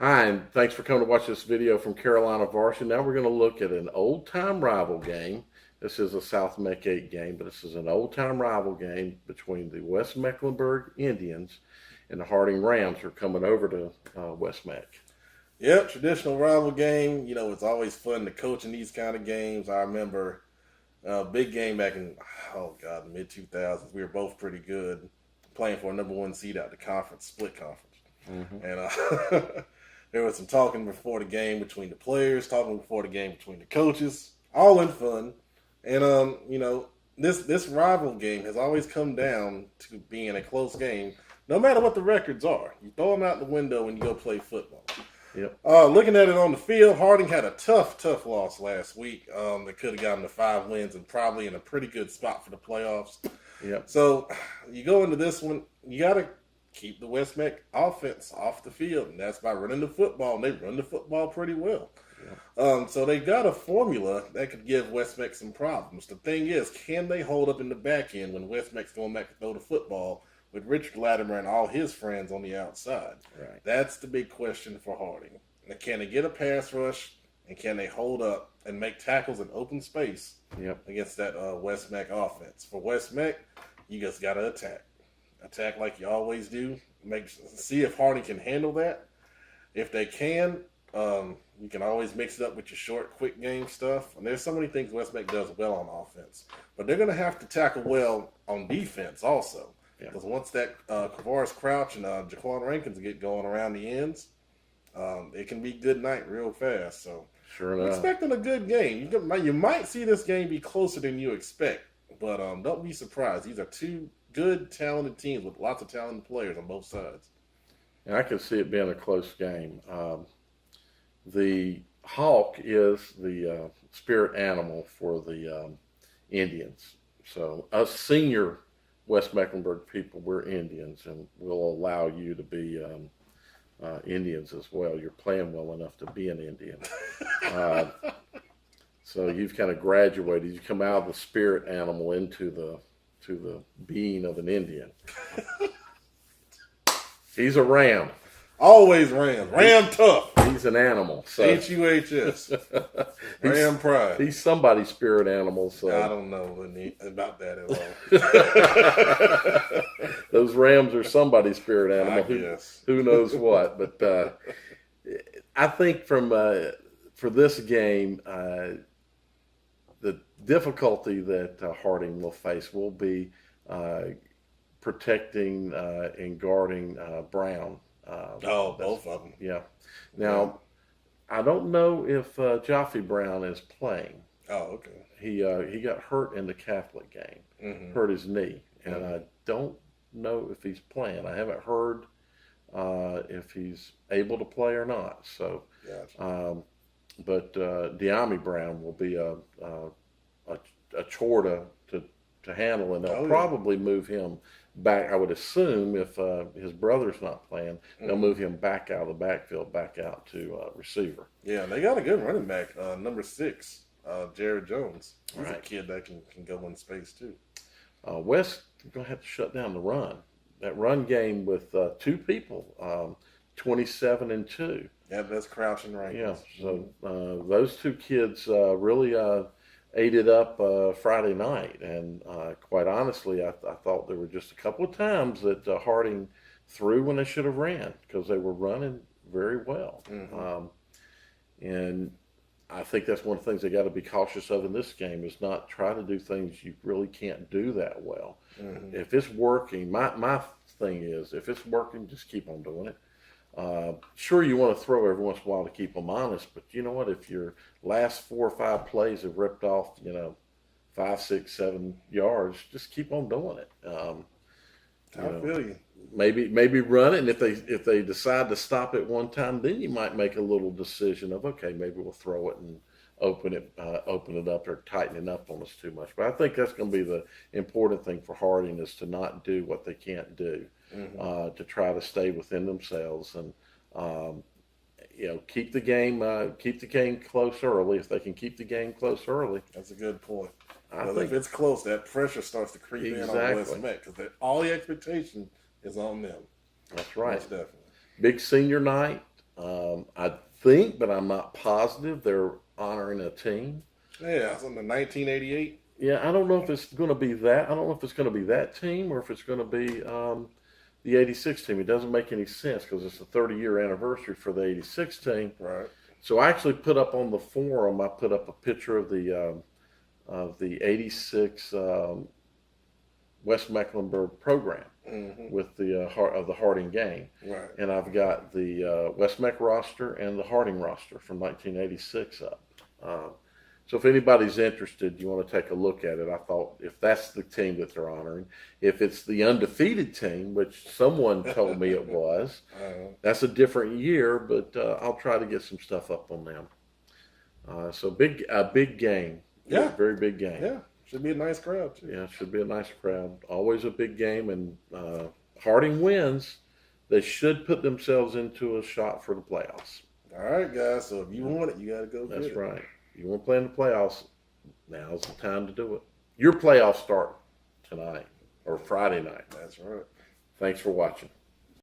Hi, and thanks for coming to watch this video from Carolina Varsity. Now we're going to look at an old-time rival game. This is a South Meck 8 game, but this is an old-time rival game between the West Mecklenburg Indians and the Harding Rams who are coming over to West Meck. Yep, traditional rival game. It's always fun to coach in these kind of games. I remember a big game back in, mid 2000s. We were both pretty good, playing for a number one seed out the conference, split conference. And there was some talking before the game between the players, talking before the game between the coaches, all in fun. And this rival game has always come down to being a close game, no matter what the records are. You throw them out the window when you go play football. Yep. Looking at it on the field, Harding had a tough loss last week. They could have gotten to 5 wins and probably in a pretty good spot for the playoffs. Yep. So you go into this one, you got to keep the West Meck offense off the field, and that's by running the football, and they run the football pretty well. Yeah. So they got a formula that could give West Meck some problems. The thing is, can they hold up in the back end when West Meck's going back to throw the football with Richard Latimer and all his friends on the outside? Right. That's the big question for Harding. Now, can they get a pass rush, and can they hold up and make tackles in open space against that West Meck offense? For West Meck, you just got to attack like you always do. See if Harding can handle that. If they can, you can always mix it up with your short, quick game stuff. And there's so many things West Meck does well on offense, but they're going to have to tackle well on defense also. Because once that Kavaris Crouch and Jaquan Rankins get going around the ends, it can be good night real fast. So sure enough, expecting a good game. You might see this game be closer than you expect, but don't be surprised. These are two good, talented teams with lots of talented players on both sides. And I can see it being a close game. The hawk is the spirit animal for the Indians. So us senior West Mecklenburg people, we're Indians, and we'll allow you to be Indians as well. You're playing well enough to be an Indian. So you've kind of graduated. You come out of the spirit animal into the being of an Indian. He's a ram. Always Ram. Ram tough. He's an animal. So. HUHS. Ram pride. He's somebody's spirit animal. So I don't know about that at all. Those rams are somebody's spirit animal. Who knows what? But I think for this game, the difficulty that Harding will face will be protecting and guarding Brown. Both of them. Yeah. Now, I don't know if Jaffe Brown is playing. Oh, okay. He got hurt in the Catholic game, hurt his knee, and I don't know if he's playing. I haven't heard if he's able to play or not. So, gotcha. But Deami Brown will be a chore to handle, and they'll probably move him back. I would assume if his brother's not playing, they'll move him back out of the backfield, back out to receiver. Yeah, they got a good running back, number 6, Jared Jones. He's a kid that can go in space too. West going to have to shut down the run. That run game with 2 people, 27 and 2. Yeah, that's Crouch and Rankins. Yeah, so those 2 kids really ate it up Friday night, and quite honestly, I thought there were just a couple of times that Harding threw when they should have ran because they were running very well. And I think that's one of the things they got to be cautious of in this game is not try to do things you really can't do that well. If it's working, my thing is if it's working, just keep on doing it. Sure, you want to throw every once in a while to keep them honest, but you know what? If your last 4 or 5 plays have ripped off, 5, 6, 7 yards, just keep on doing it. I feel you. Maybe run it, and if they decide to stop it one time, then you might make a little decision of okay, maybe we'll throw it and open it up or tighten it up on us too much. But I think that's going to be the important thing for Harding is to not do what they can't do. To try to stay within themselves and keep the game close early. If they can keep the game close early, that's a good point. I think if it's close, that pressure starts to creep in on West Meck because all the expectation is on them. That's right. Most definitely. Big senior night. I think, but I'm not positive, they're honoring a team. Yeah, it's on the 1988. Yeah, I don't know if it's going to be that. I don't know if it's going to be that team or if it's going to be the '86 team. It doesn't make any sense because it's the 30-year anniversary for the '86 team. Right. So I actually put up on the forum. I put up a picture of the '86 West Mecklenburg program with the Harding game. Right. And I've got the West Meck roster and the Harding roster from 1986 up. So if anybody's interested, you want to take a look at it. I thought if that's the team that they're honoring, if it's the undefeated team, which someone told me it was, that's a different year. But I'll try to get some stuff up on them. So a big game. Yeah, very big game. Yeah, should be a nice crowd too. Yeah, it should be a nice crowd. Always a big game, and Harding wins. They should put themselves into a shot for the playoffs. All right, guys. So if you want it, you got to go. That's right. You want to play in the playoffs, now's the time to do it. Your playoffs start tonight or Friday night. That's right. Thanks for watching.